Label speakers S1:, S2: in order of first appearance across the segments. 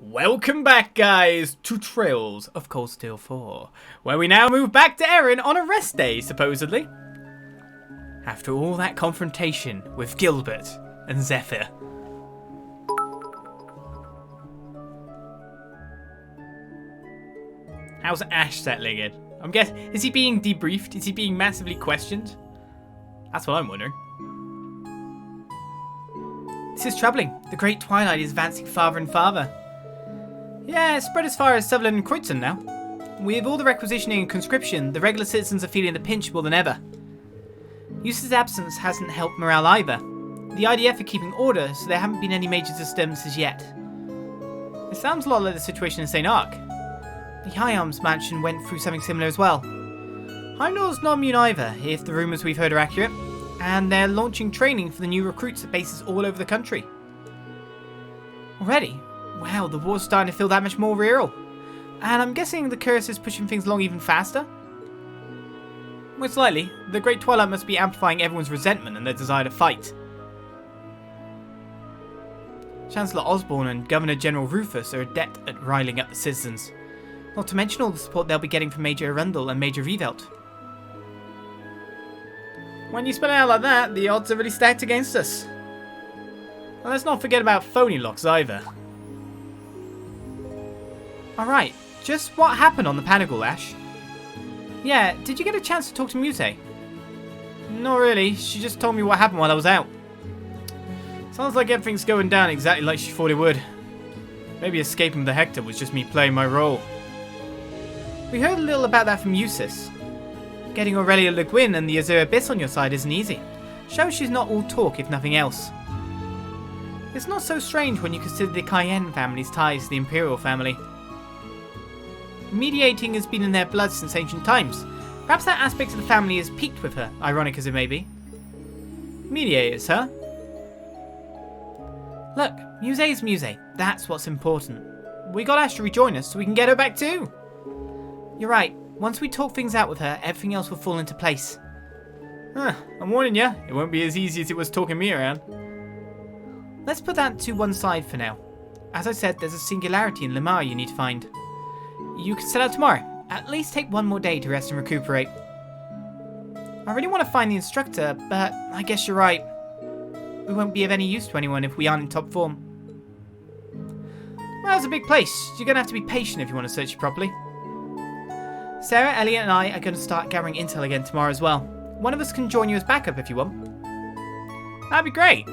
S1: Welcome back, guys, to Trails of Cold Steel 4, where we now move back to Eryn on a rest day, supposedly. After all that confrontation with Gilbert and Zephyr. How's Ash settling in? I'm guessing, is he being debriefed? Is he being massively questioned? That's what I'm wondering. This is troubling. The Great Twilight is advancing farther and farther. Yeah, it's spread as far as Sutherland and Croydon now. With all the requisitioning and conscription, the regular citizens are feeling the pinch more than ever. Eustace's absence hasn't helped morale either. The IDF are keeping order, so there haven't been any major disturbances yet. It sounds a lot like the situation in St. Ark. The High Arms Mansion went through something similar as well. Heimdall's not immune either, if the rumours we've heard are accurate, and they're launching training for the new recruits at bases all over the country. Already? Wow, the war's starting to feel that much more real. And I'm guessing the curse is pushing things along even faster? Most likely, the Great Twilight must be amplifying everyone's resentment and their desire to fight. Chancellor Osborne and Governor General Rufus are adept at riling up the citizens. Not to mention all the support they'll be getting from Major Arundel and Major Revelt. When you spell it out like that, the odds are really stacked against us. And let's not forget about phony locks either. Alright, just what happened on the Panagle, Ash? Yeah, did you get a chance to talk to Muse? Not really, she just told me what happened while I was out. Sounds like everything's going down exactly like she thought it would. Maybe escaping the Hector was just me playing my role. We heard a little about that from Eustace. Getting Aurelia Le Guin and the Azure Abyss on your side isn't easy. Shows she's not all talk if nothing else. It's not so strange when you consider the Cayenne family's ties to the Imperial family. Mediating has been in their blood since ancient times. Perhaps that aspect of the family has peaked with her, ironic as it may be. Mediators, huh? Look, Muse's Muse. That's what's important. We got Ash to rejoin us so we can get her back too. You're right. Once we talk things out with her, everything else will fall into place. I'm warning you, it won't be as easy as it was talking me around. Let's put that to one side for now. As I said, there's a singularity in Lamar you need to find. You can set out tomorrow. At least take one more day to rest and recuperate. I really want to find the instructor, but I guess you're right. We won't be of any use to anyone if we aren't in top form. Well, it's a big place. You're going to have to be patient if you want to search it properly. Sarah, Elliot and I are going to start gathering intel again tomorrow as well. One of us can join you as backup if you want. That'd be great.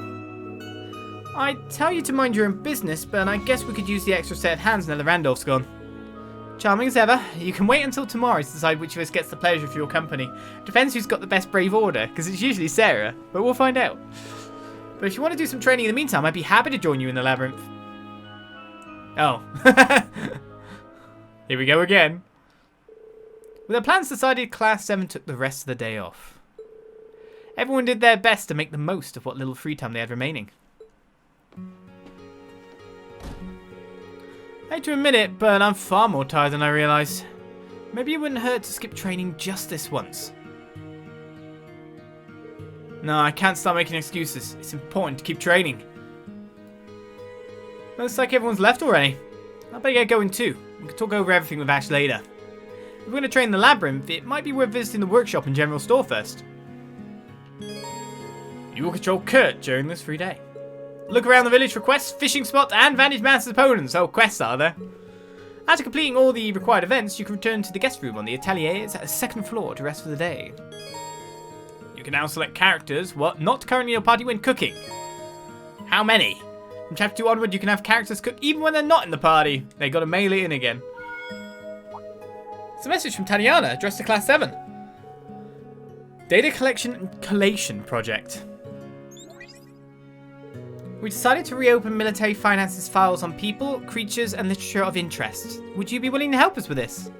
S1: I'd tell you to mind your own business, but I guess we could use the extra set of hands now that Randolph's gone. Charming as ever, you can wait until tomorrow to decide which of us gets the pleasure for your company. Depends who's got the best brave order, because it's usually Sarah, but we'll find out. But if you want to do some training in the meantime, I'd be happy to join you in the labyrinth. Oh. Here we go again. With their plans decided, Class 7 took the rest of the day off. Everyone did their best to make the most of what little free time they had remaining. I hate to admit it, but I'm far more tired than I realised. Maybe it wouldn't hurt to skip training just this once. No, I can't start making excuses. It's important to keep training. Looks like everyone's left already. I better get going too. We can talk over everything with Ash later. If we're going to train in the labyrinth, it might be worth visiting the workshop and general store first. You will control Kurt during this free day. Look around the village for quests, fishing spots, and Vantage Master's opponents. Oh, quests are there. After completing all the required events, you can return to the guest room on the Ateliers at the second floor to rest for the day. You can now select characters not currently in your party when cooking. How many? From chapter 2 onward, you can have characters cook even when they're not in the party. They got to mail it in again. It's a message from Tatiana addressed to Class 7. Data collection and collation project. We decided to reopen military finances files on people, creatures, and literature of interest. Would you be willing to help us with this?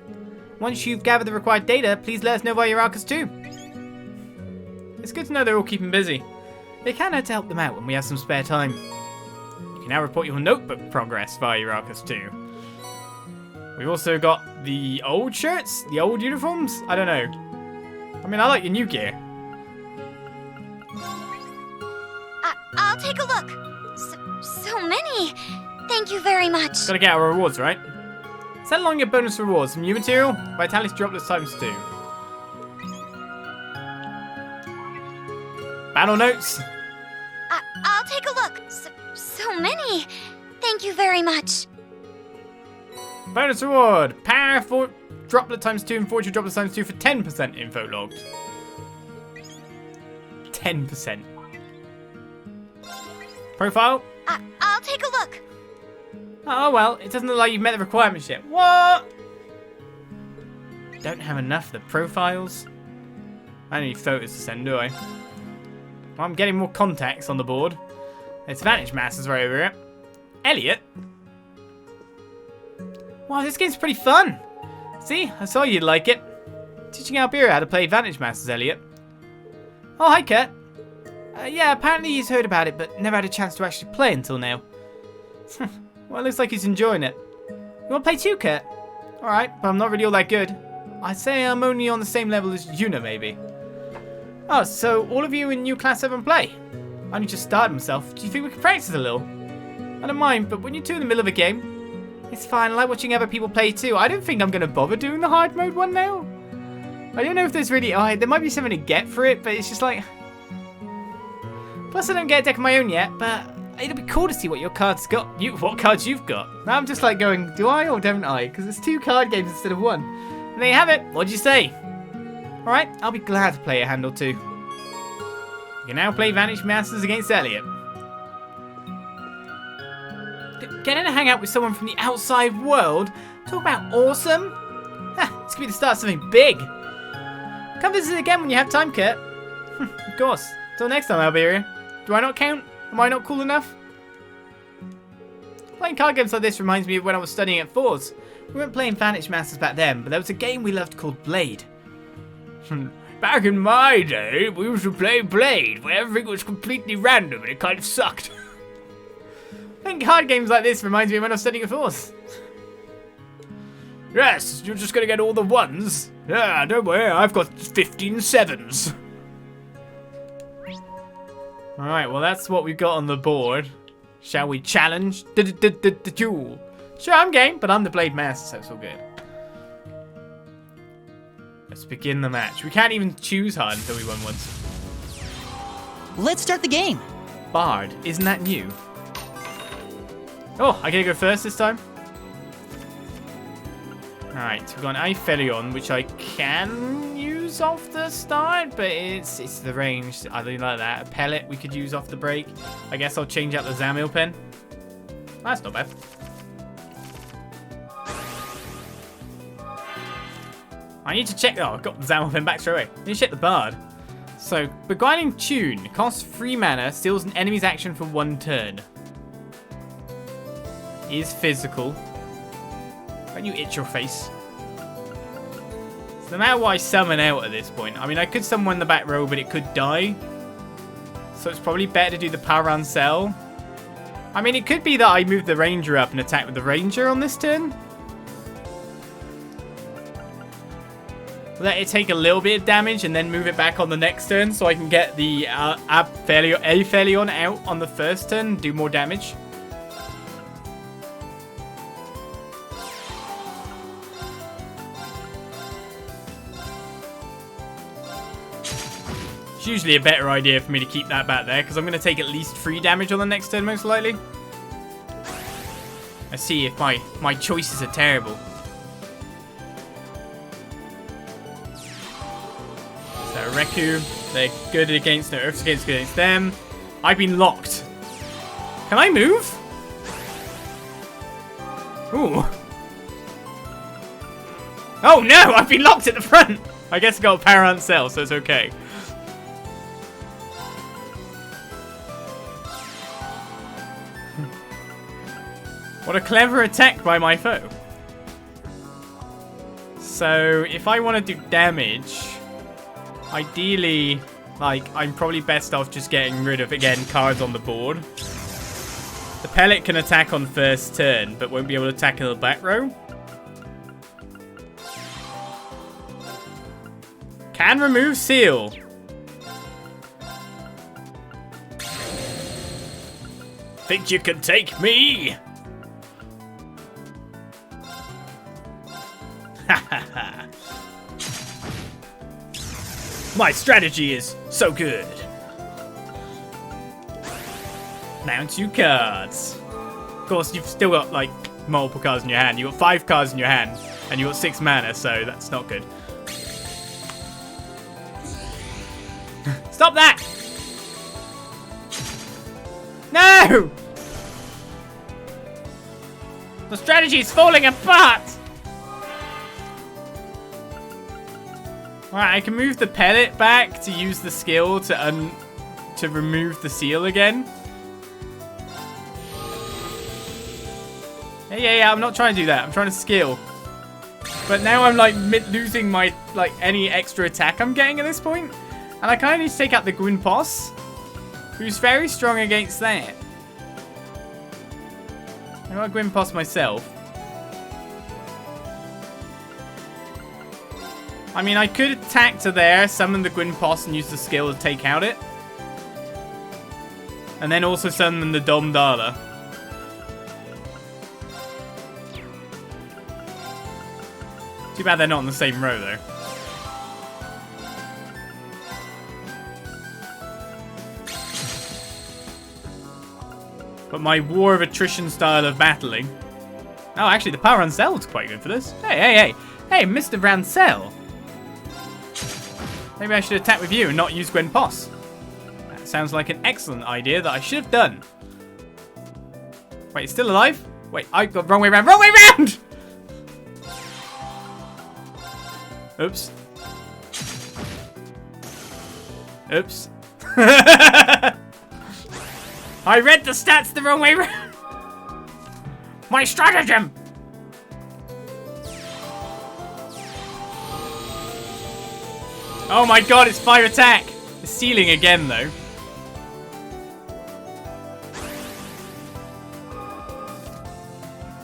S1: Once you've gathered the required data, please let us know via your Arcus too. It's good to know they're all keeping busy. It can hurt to help them out when we have some spare time. You can now report your notebook progress via your Arcus too. We've also got the old shirts, the old uniforms. I don't know. I mean, I like your new gear.
S2: I'll take a look. So many. Thank you very much.
S1: Gotta get our rewards, right? Set along your bonus rewards. Some new material, vitality droplets ×2. Battle notes.
S2: I'll take a look. So many. Thank you very much.
S1: Bonus reward. Power for droplet ×2 and fortune droplet ×2 for 10% info logged. 10%. Profile.
S2: I'll take a look.
S1: Oh well, it doesn't look like you've met the requirements yet. What? Don't have enough of the profiles. I don't need photos to send, do I? Well, I'm getting more contacts on the board. It's Vantage Masters right over here. Elliot? Wow, this game's pretty fun. See, I saw you'd like it. Teaching Albira how to play Vantage Masters, Elliot. Oh, hi, Kurt. Yeah, apparently he's heard about it, but never had a chance to actually play until now. Well, it looks like he's enjoying it. You want to play too, Kurt? Alright, but I'm not really all that good. I'd say I'm only on the same level as Yuna, maybe. Oh, so all of you in new Class 7 play? I only just started myself. Do you think we could practice a little? I don't mind, but when you're two in the middle of a game, it's fine. I like watching other people play too. I don't think I'm going to bother doing the hard mode one now. I don't know if there's really... Oh, there might be something to get for it, but it's just like... Plus, I don't get a deck of my own yet, but it'll be cool to see what your cards got. What cards you've got. Now I'm just like going, do I or don't I? Because it's 2 card games instead of 1. And there you have it. What'd you say? Alright, I'll be glad to play a hand or two. You can now play Vantage Masters against Elliot. Getting to hang out with someone from the outside world? Talk about awesome. This could be the start of something big. Come visit again when you have time, Kurt. Of course. Till next time, Albira. Do I not count? Am I not cool enough? Playing card games like this reminds me of when I was studying at Fours. We weren't playing Vantage Masters back then, but there was a game we loved called Blade. Back in my day, we used to play Blade, where everything was completely random and it kind of sucked. Playing card games like this reminds me of when I was studying at Fours. Yes, you're just gonna get all the 1s. Yeah, don't worry, I've got 15 7s. Alright, well that's what we've got on the board. Shall we challenge the duel? Sure, I'm game, but I'm the Blade Master, so it's all good. Let's begin the match. We can't even choose hard until we won once.
S3: Let's start the game.
S1: Bard, isn't that new? Oh, I get to go first this time? Alright, we've got an Aphelion, which I can use off the start, but it's the range. I really like that. A pellet we could use off the break. I guess I'll change out the Zamil pen. That's not bad. I need to check... Oh, I've got the Zamil pen back straight away. I need to check the Bard. So, Beguiling Tune. Costs 3 mana, steals an enemy's action for 1 turn. Is physical. Don't you itch your face? So no matter what I summon out at this point, I mean, I could summon the back row, but it could die. So it's probably better to do the Parancel. Cell. I mean, it could be that I move the Ranger up and attack with the Ranger on this turn. Let it take a little bit of damage and then move it back on the next turn so I can get the Aphelion out on the first turn and do more damage. It's usually a better idea for me to keep that back there because I'm going to take at least 3 damage on the next turn most likely. Let's see if my choices are terrible. So Reku, they're good against the Earth's against them. I've been locked. Can I move? Ooh. Oh no, I've been locked at the front. I guess I got a Parancel, so it's okay. What a clever attack by my foe. So, if I want to do damage, ideally, like, I'm probably best off just getting rid of, again, cards on the board. The pellet can attack on first turn, but won't be able to attack in the back row. Can remove seal. Think you can take me? My strategy is so good. Now 2 cards. Of course, you've still got, like, multiple cards in your hand. You've got 5 cards in your hand, and you've got 6 mana, so that's not good. Stop that! No! The strategy is falling apart! Alright, I can move the pellet back to use the skill to remove the seal again. Yeah, I'm not trying to do that. I'm trying to skill. But now I'm, like, losing my, like, any extra attack I'm getting at this point. And I kind of need to take out the Gwynposs, who's very strong against that. I got a Gwynposs myself. I mean, I could attack to there, summon the Gwynposs, and use the skill to take out it. And then also summon the Domdala. Too bad they're not on the same row, though. But my War of Attrition style of battling... Oh, actually, the Power Rancel is quite good for this. Hey, Mr. Rancel. Maybe I should attack with you and not use Gwynposs. That sounds like an excellent idea that I should have done. Wait, it's still alive? Wait, I got wrong way around. Wrong way around! Oops. Oops. I read the stats the wrong way around. My stratagem! Oh my god, it's 5 attack! It's sealing again, though.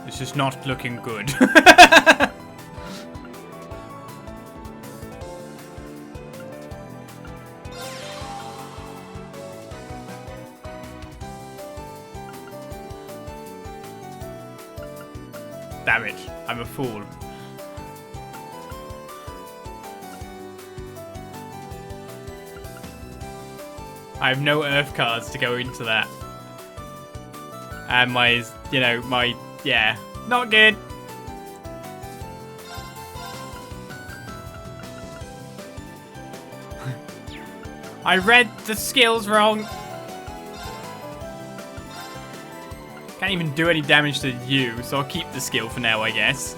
S1: This is not looking good. Damn it, I'm a fool. I have no earth cards to go into that. And my, yeah, not good. I read the skills wrong. Can't even do any damage to you, so I'll keep the skill for now, I guess.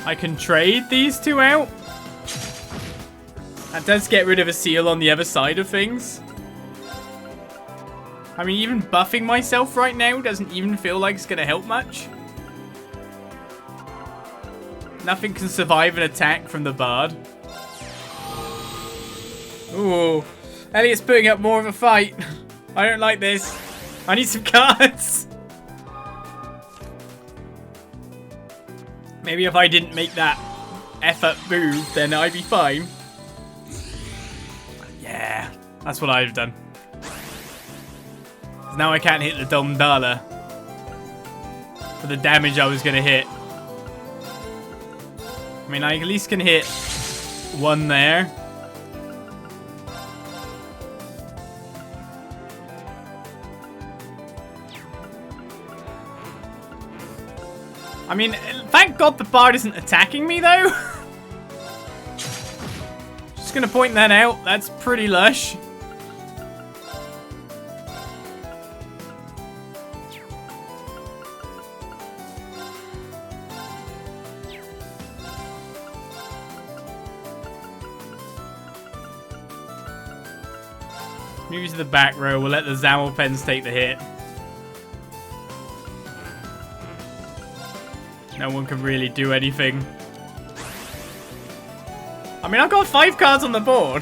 S1: I can trade these 2 out. That does get rid of a seal on the other side of things. I mean, even buffing myself right now doesn't even feel like it's going to help much. Nothing can survive an attack from the Bard. Ooh. Elliot's putting up more of a fight. I don't like this. I need some cards. Maybe if I didn't make that F-up move, then I'd be fine. Yeah, that's what I've done. Now I can't hit the Domdala for the damage I was going to hit. I mean, I at least can hit 1 there. I mean, thank God the Bard isn't attacking me, though. Just going to point that out. That's pretty lush. Move to the back row. We'll let the Zamalpens take the hit. No one can really do anything. I mean, I've got 5 cards on the board.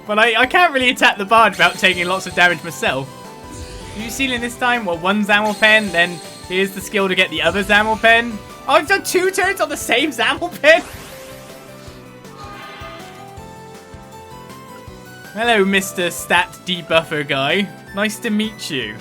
S1: But I can't really attack the Bard without taking lots of damage myself. Are you sealing this time? Well, 1 Zamalpen, then here's the skill to get the other Zamalpen. Oh, I've done 2 turns on the same Zamalpen? Hello, Mr. Stat Debuffer guy. Nice to meet you.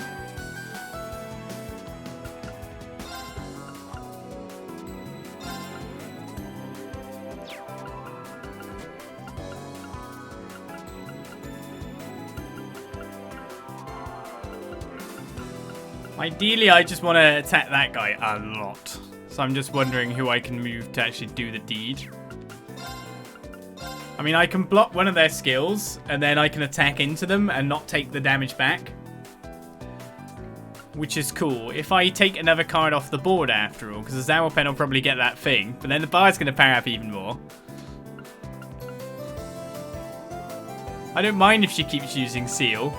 S1: Ideally, I just want to attack that guy a lot. So I'm just wondering who I can move to actually do the deed. I mean, I can block one of their skills, and then I can attack into them and not take the damage back. Which is cool. If I take another card off the board after all, because the Zamel Pen will probably get that thing, but then the Bard's going to power up even more. I don't mind if she keeps using Seal.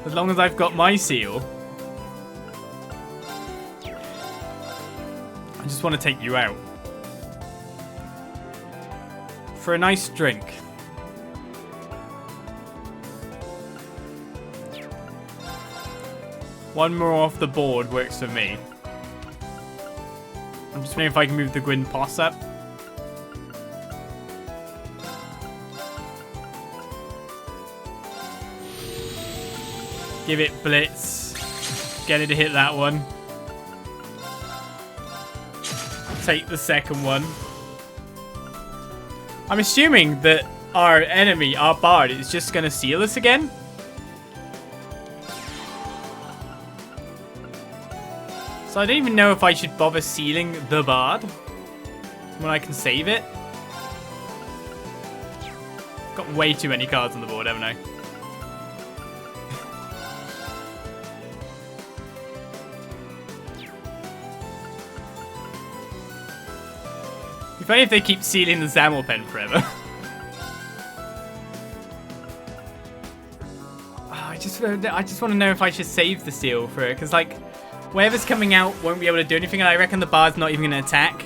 S1: As long as I've got my Seal. I just want to take you out. For a nice drink. One more off the board works for me. I'm just wondering if I can move the Gwyn Poss up. Give it Blitz. Get it to hit that one. Take the second one. I'm assuming that our enemy, our Bard, is just going to seal us again. So I don't even know if I should bother sealing the Bard when I can save it. Got way too many cards on the board, haven't I? It'd be funny if they keep sealing the Zamel Pen forever. I just want to know if I should save the seal for it, because like whatever's coming out won't be able to do anything, and I reckon the Bard's not even going to attack.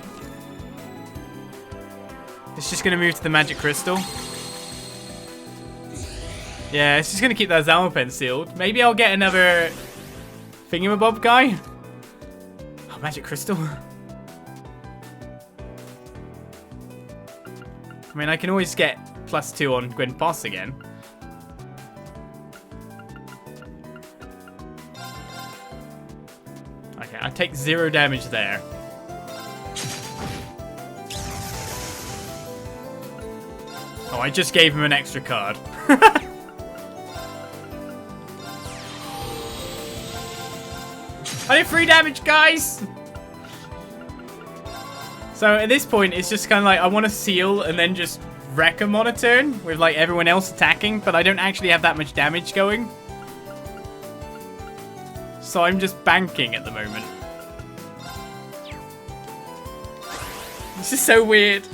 S1: It's just going to move to the Magic Crystal. Yeah, it's just going to keep that Zamel Pen sealed. Maybe I'll get another Thingamabob guy. Oh, Magic Crystal. I mean, I can always get +2 on Gwyn Poss again. Okay, I take 0 damage there. Oh, I just gave him an extra card. I did 3 damage, guys! So at this point, it's just kind of like, I want to seal and then just wreck him on a turn with like everyone else attacking, but I don't actually have that much damage going. So I'm just banking at the moment. This is so weird.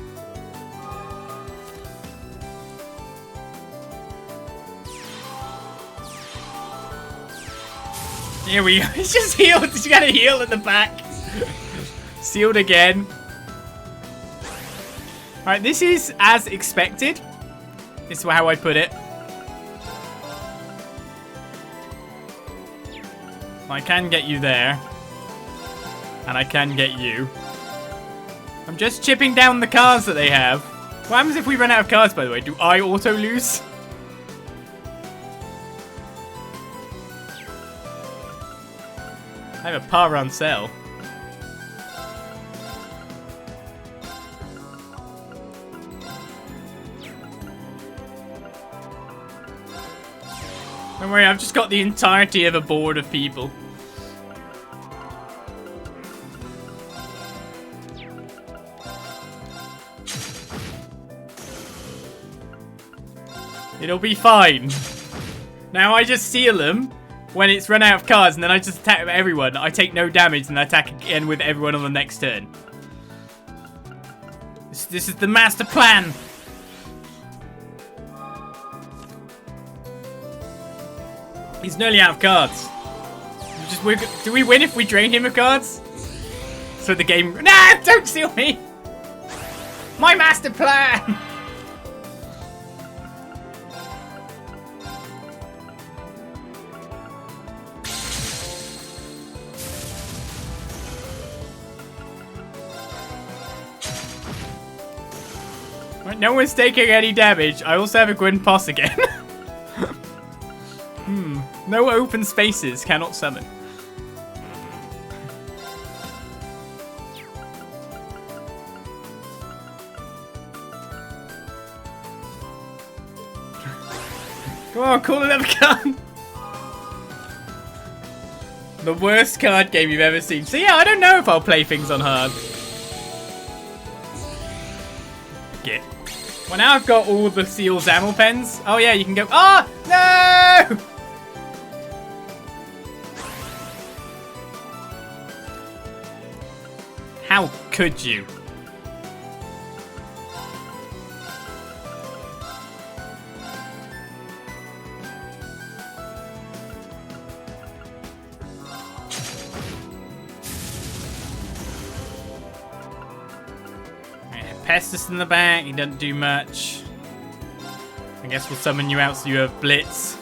S1: Here we go. It's just healed. You gotta heal at the back. Sealed again. Alright, this is as expected. This is how I put it. I can get you there. And I can get you. I'm just chipping down the cards that they have. What happens if we run out of cards, by the way? Do I auto lose? I have a power on sale. Don't worry, I've just got the entirety of a board of people. It'll be fine. Now I just seal them when it's run out of cards, and then I just attack everyone. I take no damage, and I attack again with everyone on the next turn. This is the master plan. He's nearly out of cards. Do we win if we drain him of cards? So the game... Nah! Don't steal me! My master plan! Right, no one's taking any damage. I also have a Gwyn Poss again. No open spaces cannot summon. Come on, call another card. The worst card game you've ever seen. So yeah, I don't know if I'll play things on hard. Get. Well, now I've got all the Seal Zamel pens. Oh yeah, you can go. Oh no! How could you? Pestis in the back, he doesn't do much. I guess we'll summon you out so you have Blitz.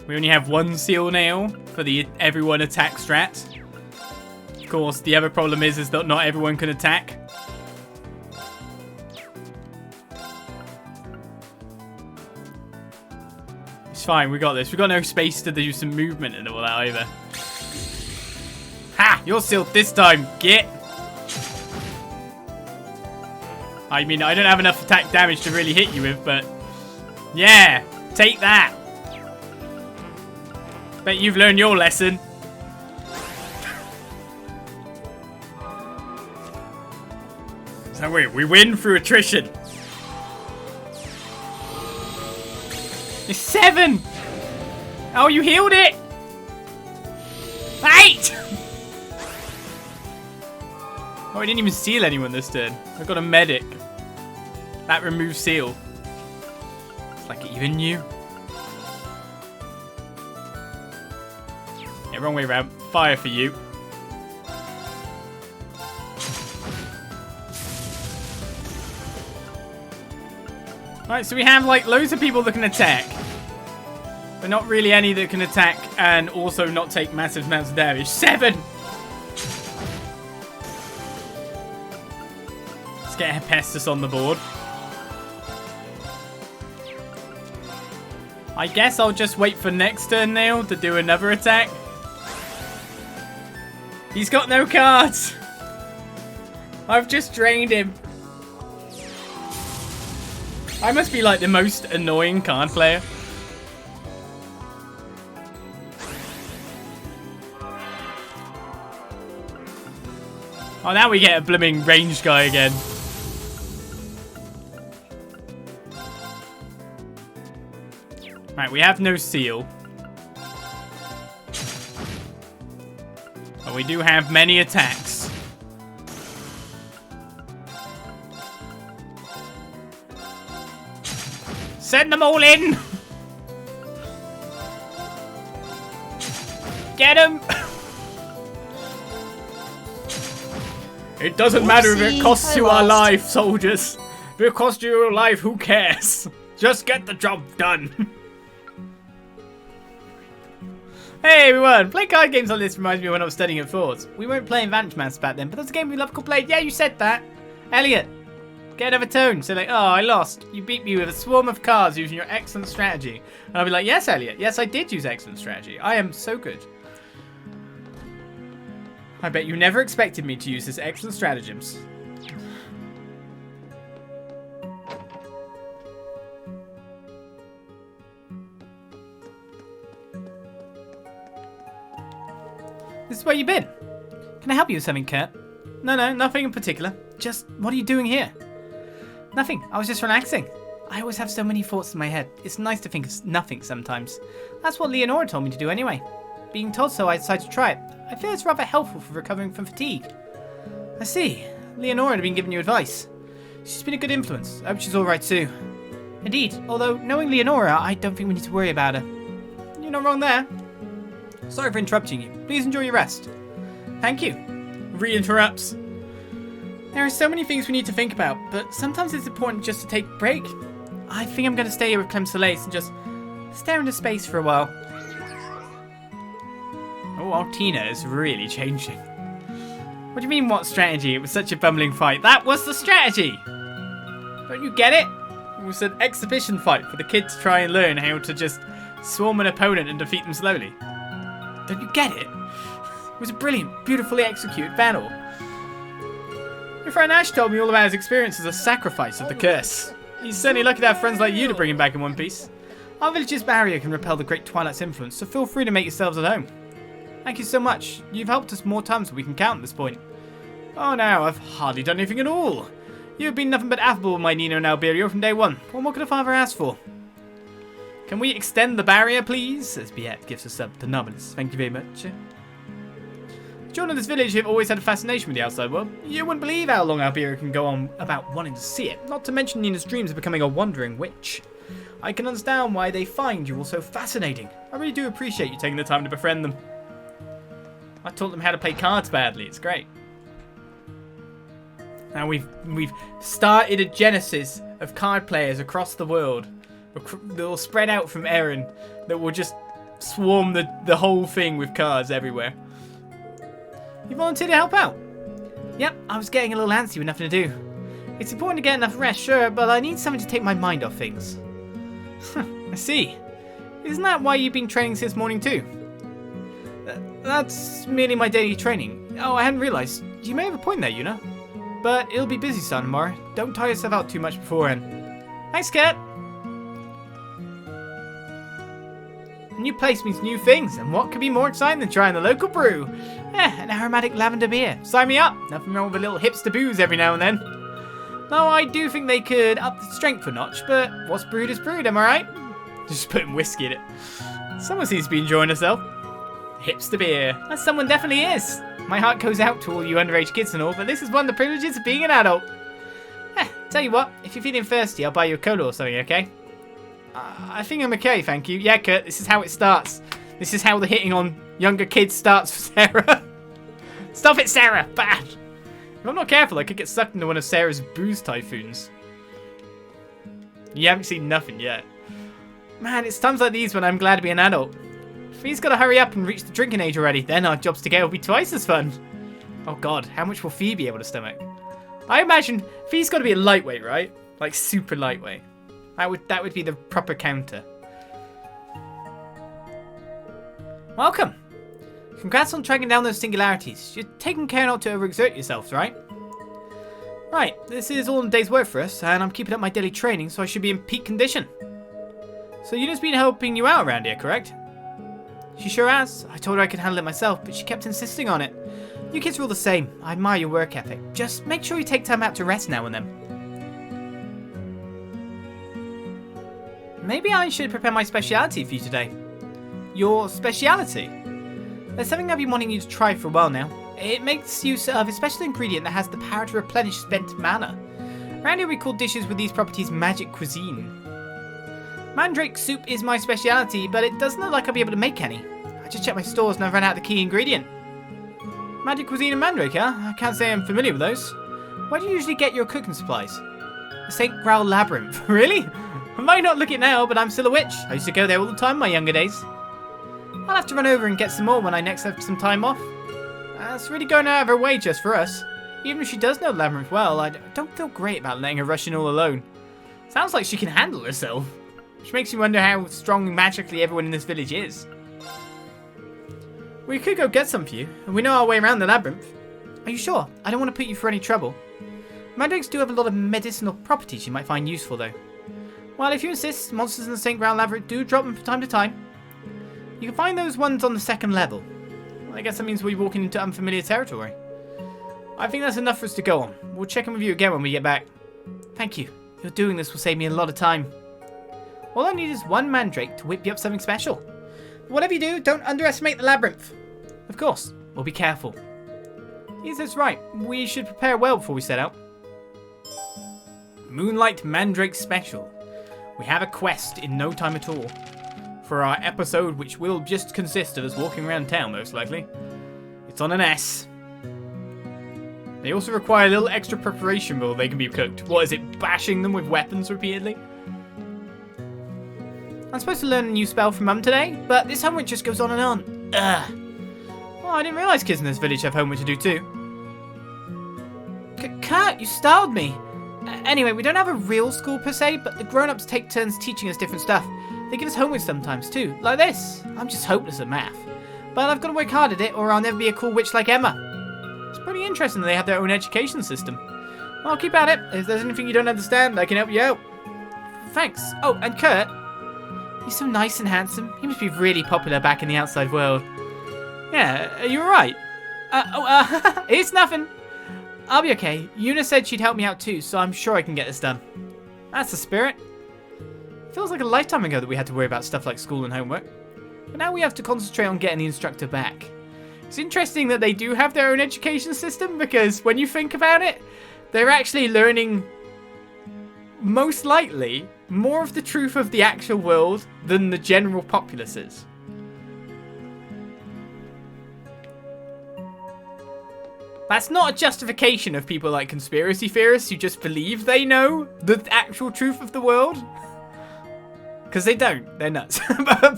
S1: We only have one Seal Nail for the everyone attack strat. Of course, the other problem is that not everyone can attack. It's fine, we got this. We got no space to do some movement and all that either. Ha! You're sealed this time, git! I mean, I don't have enough attack damage to really hit you with, but... yeah! Take that! Bet you've learned your lesson. So we win through attrition. It's 7! Oh, you healed it! 8! Oh, I didn't even seal anyone this turn. I got a medic. That removes seal. It's like it even knew. Yeah, wrong way around. Fire for you. Alright, so we have like loads of people that can attack. But not really any that can attack and also not take massive amounts of damage. 7! Get Hephaestus on the board. I guess I'll just wait for next turn now to do another attack. He's got no cards. I've just drained him. I must be like the most annoying card player. Oh, now we get a blooming ranged guy again. Right, we have no seal. But we do have many attacks. Send them all in! Get him! It doesn't matter if it costs you our life, soldiers. If it costs you your life, who cares? Just get the job done. Hey everyone, playing card games like this reminds me of when I was studying at Fords. We weren't playing Vantage Maps back then, but that's a game we love called Blade. Yeah, you said that. Elliot, get another tone. So like, oh, I lost. You beat me with a swarm of cards using your excellent strategy. And I'll be like, yes, Elliot. Yes, I did use excellent strategy. I am so good. I bet you never expected me to use this excellent stratagems. This is where you've been. Can I help you with something, Kurt? No, nothing in particular. Just, what are you doing here? Nothing. I was just relaxing. I always have so many thoughts in my head. It's nice to think of nothing sometimes. That's what Leonora told me to do anyway. Being told so, I decided to try it. I feel it's rather helpful for recovering from fatigue. I see. Leonora had been giving you advice. She's been a good influence. I hope she's alright too. Indeed, although knowing Leonora, I don't think we need to worry about her. You're not wrong there. Sorry for interrupting you. Please enjoy your rest. Thank you. Re-interrupts. There are so many things we need to think about, but sometimes it's important just to take a break. I think I'm going to stay here with Clem Soleil and just stare into space for a while. Oh, Altina is really changing. What do you mean, what strategy? It was such a bumbling fight. That was the strategy! Don't you get it? was an exhibition fight for the kids to try and learn how to just swarm an opponent and defeat them slowly. Don't you get it? It was a brilliant, beautifully executed battle. Your friend Ash told me all about his experience as a sacrifice of the curse. He's certainly lucky to have friends like you to bring him back in one piece. Our village's barrier can repel the Great Twilight's influence, so feel free to make yourselves at home. Thank you so much. You've helped us more times than we can count at this point. Oh, now, I've hardly done anything at all. You've been nothing but affable with my Nino and Alberio from day one. What more could a father ask for? Can we extend the barrier, please? Says Biet gives us up to Nobilis. Thank you very much. Children of this village have always had a fascination with the outside world. You wouldn't believe how long Alberio can go on about wanting to see it, not to mention Nina's dreams of becoming a wandering witch. I can understand why they find you all so fascinating. I really do appreciate you taking the time to befriend them. I taught them how to play cards badly. It's great. Now we've started a genesis of card players across the world. They'll spread out from Eryn that will just swarm the whole thing with cards everywhere. You volunteered to help out? Yep, I was getting a little antsy with nothing to do. It's important to get enough rest, sure, but I need something to take my mind off things. I see. Isn't that why you've been training since morning too? That's merely my daily training. Oh, I hadn't realised. You may have a point there, you know. But it'll be busy, son, tomorrow. Don't tire yourself out too much beforehand. Thanks, Kat. A new place means new things, and what could be more exciting than trying the local brew? An aromatic lavender beer. Sign me up. Nothing wrong with a little hipster booze every now and then. Though I do think they could up the strength a notch, but what's brewed is brewed, am I right? Just putting whiskey in it. Someone seems to be enjoying herself. Hipster beer. That someone definitely is. My heart goes out to all you underage kids and all, but this is one of the privileges of being an adult. Tell you what, if you're feeling thirsty, I'll buy you a cola or something, okay? I think I'm okay, thank you. Yeah, Kurt, this is how it starts. This is how the hitting on younger kids starts for Sarah. Stop it, Sarah! Bad! If I'm not careful, I could get sucked into one of Sarah's booze typhoons. You haven't seen nothing yet. Man, it's times like these when I'm glad to be an adult. Fee's got to hurry up and reach the drinking age already, then our jobs together will be twice as fun. Oh god, how much will Fee be able to stomach? I imagine Fee's got to be a lightweight, right? Like super lightweight. That would be the proper counter. Welcome. Congrats on tracking down those singularities. You're taking care not to overexert yourselves, right? Right, this is all in a day's work for us, and I'm keeping up my daily training, so I should be in peak condition. So Yuna's been helping you out around here, correct? She sure has. I told her I could handle it myself, but she kept insisting on it. You kids are all the same. I admire your work ethic. Just make sure you take time out to rest now and then. Maybe I should prepare my speciality for you today. Your speciality? There's something I've been wanting you to try for a while now. It makes use of a special ingredient that has the power to replenish spent mana. Around here we call dishes with these properties magic cuisine. Mandrake soup is my speciality, but it doesn't look like I'll be able to make any. I just checked my stores and I've run out of the key ingredient. Magic cuisine and Mandrake, huh? I can't say I'm familiar with those. Where do you usually get your cooking supplies? The Saint-Gral Labyrinth. Really? I might not look it now, but I'm still a witch. I used to go there all the time in my younger days. I'll have to run over and get some more when I next have some time off. It's really going out of her way just for us. Even if she does know the Labyrinth well, I don't feel great about letting her rush in all alone. Sounds like she can handle herself. Which makes me wonder how strong magically everyone in this village is. We could go get some for you, and we know our way around the labyrinth. Are you sure? I don't want to put you for any trouble. Mandrakes do have a lot of medicinal properties you might find useful though. Well, if you insist, monsters in the Saint-Gral Labyrinth do drop them from time to time. You can find those ones on the 2nd level. I guess that means we're walking into unfamiliar territory. I think that's enough for us to go on. We'll check in with you again when we get back. Thank you. Your doing this will save me a lot of time. All I need is one mandrake to whip you up something special. But whatever you do, don't underestimate the labyrinth. Of course, we'll be careful. He's right. We should prepare well before we set out. Moonlight Mandrake Special. We have a quest in no time at all. For our episode, which will just consist of us walking around town, most likely. It's on an S. They also require a little extra preparation before they can be cooked. What is it, bashing them with weapons repeatedly? I'm supposed to learn a new spell from Mum today, but this homework just goes on and on. Ugh. Oh, I didn't realise kids in this village have homework to do too. Kurt, you startled me. Anyway, we don't have a real school per se, but the grown-ups take turns teaching us different stuff. They give us homework sometimes too, like this. I'm just hopeless at math. But I've got to work hard at it or I'll never be a cool witch like Emma. It's pretty interesting that they have their own education system. Well, keep at it. If there's anything you don't understand, I can help you out. Thanks. Oh, and Kurt. He's so nice and handsome. He must be really popular back in the outside world. Yeah, are you alright? It's nothing. I'll be okay. Yuna said she'd help me out too, so I'm sure I can get this done. That's the spirit. Feels like a lifetime ago that we had to worry about stuff like school and homework. But now we have to concentrate on getting the instructor back. It's interesting that they do have their own education system, because when you think about it, they're actually learning, most likely, more of the truth of the actual world than the general populace is. That's not a justification of people like conspiracy theorists who just believe they know the actual truth of the world. Because they don't. They're nuts.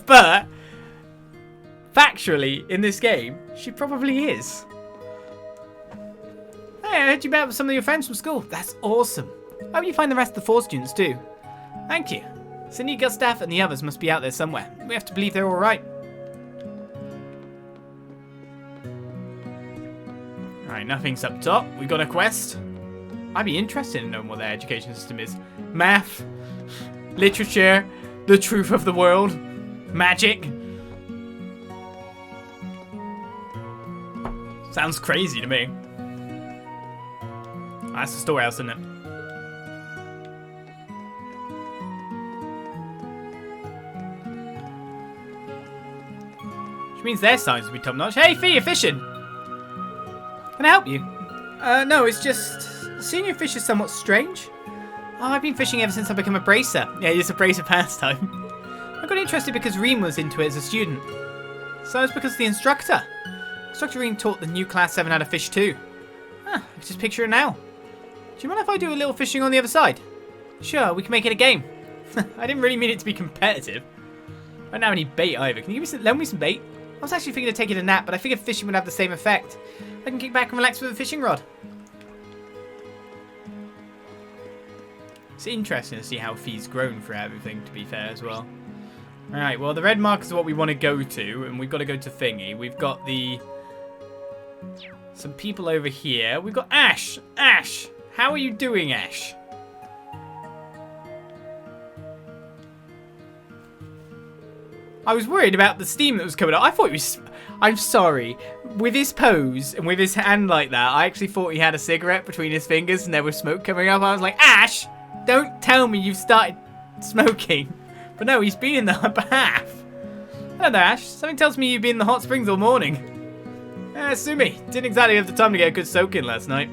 S1: but factually, in this game, she probably is. Hey, I heard you met with some of your friends from school. That's awesome. I hope you find the rest of the 4 students too. Thank you. Cindy, Gustav, and the others must be out there somewhere. We have to believe they're alright. Alright, nothing's up top. We've got a quest. I'd be interested in knowing what their education system is. Math, literature, the truth of the world, magic. Sounds crazy to me. That's the storehouse, isn't it? Which means their signs will be top notch. Hey, Fee, you're fishing! Can I help you? No, it's just... seeing you fish is somewhat strange. Oh, I've been fishing ever since I became a bracer. Yeah, it's a bracer pastime. I got interested because Reem was into it as a student. So it's because of the instructor. Instructor Reem taught the new Class 7 how to fish too. I can just picture it now. Do you mind if I do a little fishing on the other side? Sure, we can make it a game. I didn't really mean it to be competitive. I don't have any bait either. Can you lend me some bait? I was actually thinking of taking a nap, but I figured fishing would have the same effect. I can kick back and relax with a fishing rod. It's interesting to see how Fee's grown throughout everything, to be fair, as well. Alright, well, the red mark is what we want to go to, and we've got to go to Thingy. We've got some people over here. We've got Ash! Ash! How are you doing, Ash? I was worried about the steam that was coming up. I thought he was... I'm sorry. With his pose and with his hand like that, I actually thought he had a cigarette between his fingers and there was smoke coming up. I was like, Ash, don't tell me you've started smoking. But no, he's been in the upper half. Hello there, Ash. Something tells me you've been in the hot springs all morning. Sumi, didn't exactly have the time to get a good soak in last night.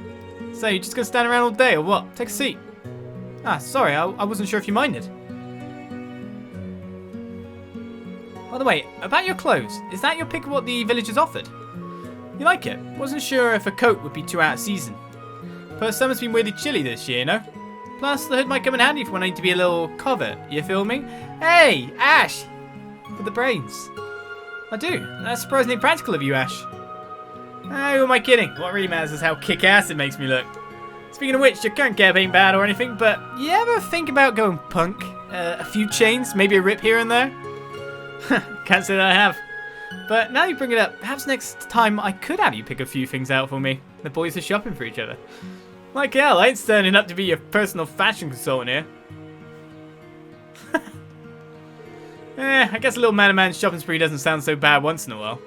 S1: So, you just gonna stand around all day or what? Take a seat. Ah, sorry, I wasn't sure if you minded. By the way, about your clothes, is that your pick of what the villagers offered? You like it? Wasn't sure if a coat would be too out of season. Plus, summer's been really chilly this year, you know? Plus, the hood might come in handy for when I need to be a little covert. You feel me? Hey, Ash! With the brains. I do. That's surprisingly practical of you, Ash. Who am I kidding? What really matters is how kick-ass it makes me look. Speaking of which, your current gear ain't bad or anything, but you ever think about going punk? A few chains, maybe a rip here and there? Can't say that I have. But now you bring it up, perhaps next time I could have you pick a few things out for me. The boys are shopping for each other. Like hell, I ain't standing up to be your personal fashion consultant here. I guess a little man-to-man shopping spree doesn't sound so bad once in a while.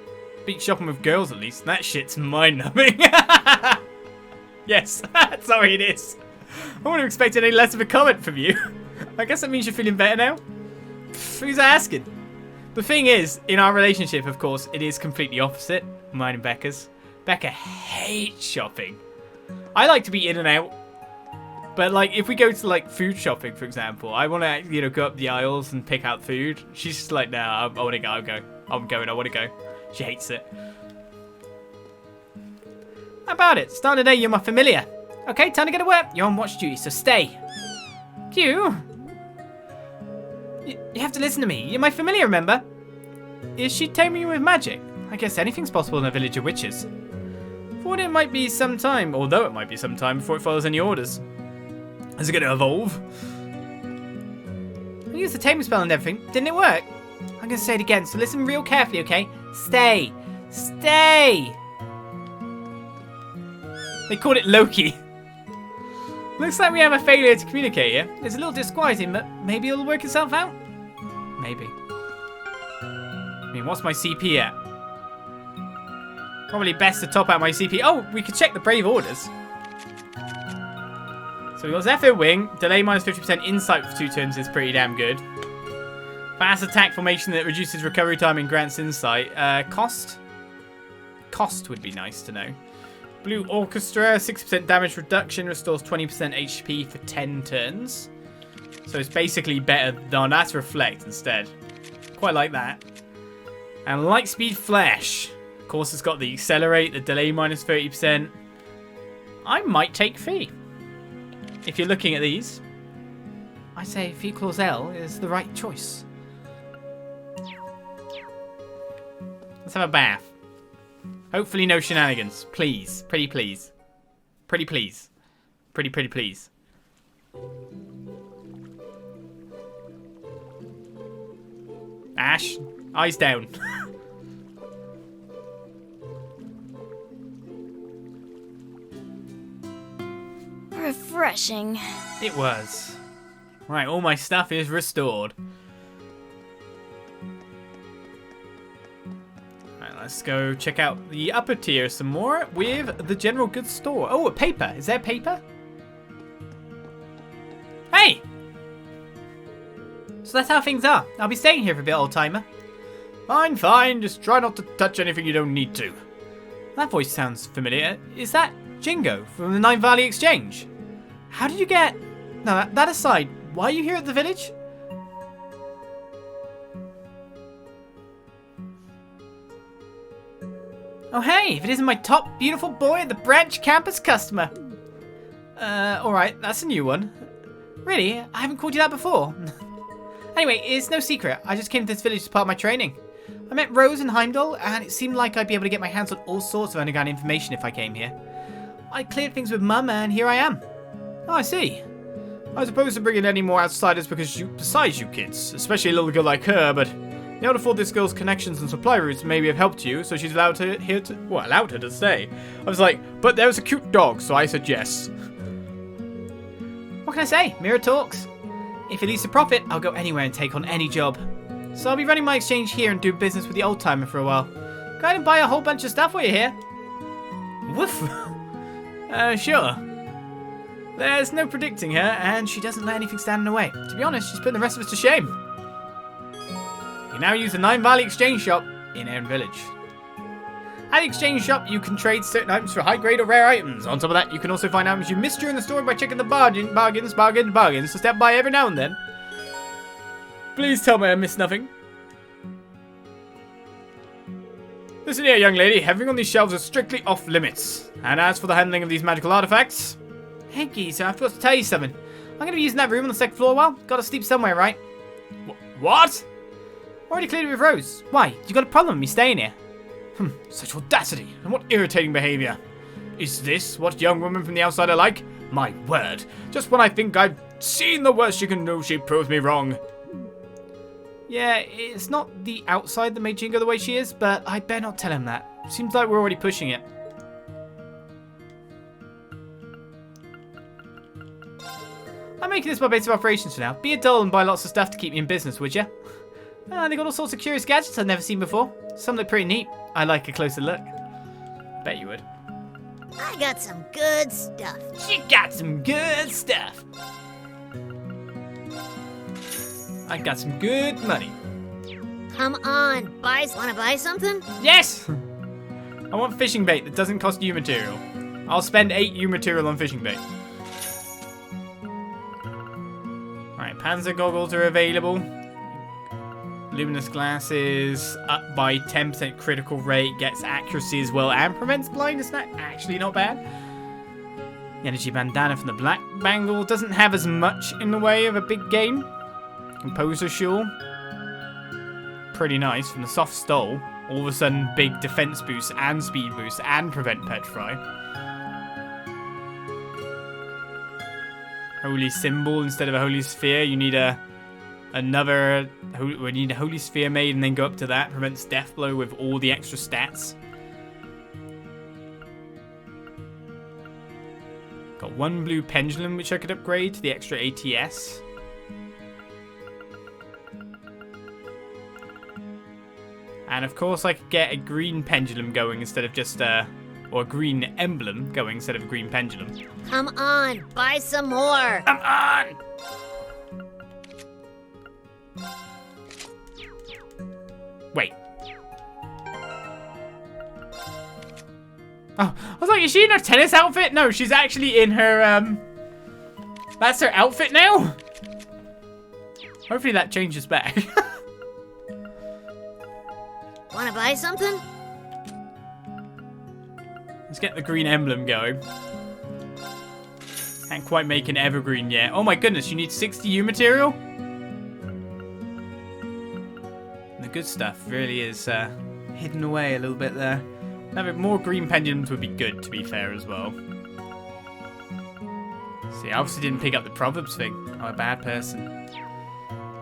S1: Beat shopping with girls at least. That shit's mind-numbing. Yes, sorry it is. I wouldn't have expected any less of a comment from you. I guess that means you're feeling better now? Who's asking? The thing is, in our relationship, of course, it is completely opposite. Mine and Becca's. Becca hates shopping. I like to be in and out. But, like, if we go to, like, food shopping, for example, I want to, you know, go up the aisles and pick out food. She's just like, no, I want to go, I'll go. I'm going, I want to go. She hates it. How about it? Start of the day, you're my familiar. Okay, time to get to work. You're on watch duty, so stay. Q? You have to listen to me. You're my familiar, remember? Is she taming you with magic? I guess anything's possible in a village of witches. Thought it might be some time, although it might be some time before it follows any orders. Is it going to evolve? I used the taming spell and everything. Didn't it work? I'm going to say it again, so listen real carefully, okay? Stay. Stay! They called it Loki. Looks like we have a failure to communicate here. It's a little disquieting, but maybe it'll work itself out? Maybe. I mean, what's my CP at? Probably best to top out my CP. Oh, we could check the Brave Orders. So we got Zephyr Wing. Delay minus 50% insight for 2 turns is pretty damn good. Fast attack formation that reduces recovery time and grants insight. Cost? Cost would be nice to know. Blue Orchestra, 6% damage reduction, restores 20% HP for 10 turns. So it's basically better. No, that's Reflect instead. Quite like that. And Lightspeed Flash. Of course, it's got the Accelerate, the delay minus 30%. I might take Fee. If you're looking at these, I say Fee Clause L is the right choice. Let's have a bath. Hopefully no shenanigans. Please. Pretty please. Pretty please. Pretty please. Ash, eyes down.
S2: Refreshing.
S1: It was. Right, all my stuff is restored. Right, let's go check out the upper tier some more with the general goods store. Oh, a paper. Is there paper? Hey! So that's how things are. I'll be staying here for a bit, old timer. Fine, fine. Just try not to touch anything you don't need to. That voice sounds familiar. Is that Jingo from the Nine Valley Exchange? How did you get... No, that aside, why are you here at the village? Oh hey, if it isn't my top beautiful boy at the branch campus customer. Alright, that's a new one. Really? I haven't called you that before. Anyway, it's no secret. I just came to this village as part of my training. I met Rose and Heimdall, and it seemed like I'd be able to get my hands on all sorts of underground information if I came here. I cleared things with Mum, and here I am. Oh, I see. I was opposed to bringing any more outsiders besides you kids, especially a little girl like her, but the able to afford this girl's connections and supply routes maybe have helped you, so she's allowed her to stay. I was like, but there was a cute dog, so I said yes. What can I say? Mirror talks. If it leads to profit, I'll go anywhere and take on any job. So I'll be running my exchange here and do business with the old timer for a while. Go ahead and buy a whole bunch of stuff while you're here. Woof. Sure. There's no predicting her, and she doesn't let anything stand in the way. To be honest, she's putting the rest of us to shame. You can now use the Nine Valley Exchange Shop in Eryn Village. At the exchange shop, you can trade certain items for high grade or rare items. On top of that, you can also find items you missed during the store by checking the bargains, so step by every now and then. Please tell me I missed nothing. Listen here, young lady. Everything on these shelves is strictly off limits. And as for the handling of these magical artifacts... Hey, geezer, I forgot to tell you something. I'm going to be using that room on the second floor a while. Got to sleep somewhere, right? What? Already cleared it with Rose. Why? You got a problem with me staying here? Such audacity, and what irritating behaviour. Is this what young women from the outside are like? My word. Just when I think I've seen the worst she can do, she proves me wrong. Yeah, it's not the outside that made Jingo the way she is, but I better not tell him that. Seems like we're already pushing it. I'm making this my base of operations for now. Be a doll and buy lots of stuff to keep me in business, would ya? They got all sorts of curious gadgets I've never seen before. Some look pretty neat. I like a closer look. Bet you would.
S4: I got some good stuff.
S1: She got some good stuff. I got some good money.
S4: Come on, wanna buy something?
S1: Yes! I want fishing bait that doesn't cost you material. I'll spend 8 U material on fishing bait. Alright, Panzer goggles are available. Luminous glasses, up by 10% critical rate, gets accuracy as well, and prevents blindness. That's actually not bad. The energy bandana from the Black Bangle doesn't have as much in the way of a big game. Composer shawl, pretty nice. From the soft stole, all of a sudden big defense boost and speed boost and prevent petrify. holy symbol instead of a holy sphere. You need we need a holy sphere made and then go up to that. Prevents death blow with all the extra stats. Got one blue pendulum which I could upgrade to the extra ATS. And of course I could get a green pendulum going instead of just or a green emblem going instead of a green pendulum.
S4: Come on, buy some more.
S1: Come on! Wait. Oh, I was like, is she in her tennis outfit? No, she's actually in her, that's her outfit now? Hopefully that changes back.
S4: Wanna buy something?
S1: Let's get the green emblem going. Can't quite make an evergreen yet. Oh my goodness, you need 60 U material? The good stuff really is hidden away a little bit there. Having more green pendulums would be good, to be fair, as well. See, I obviously didn't pick up the Proverbs thing. I'm a bad person.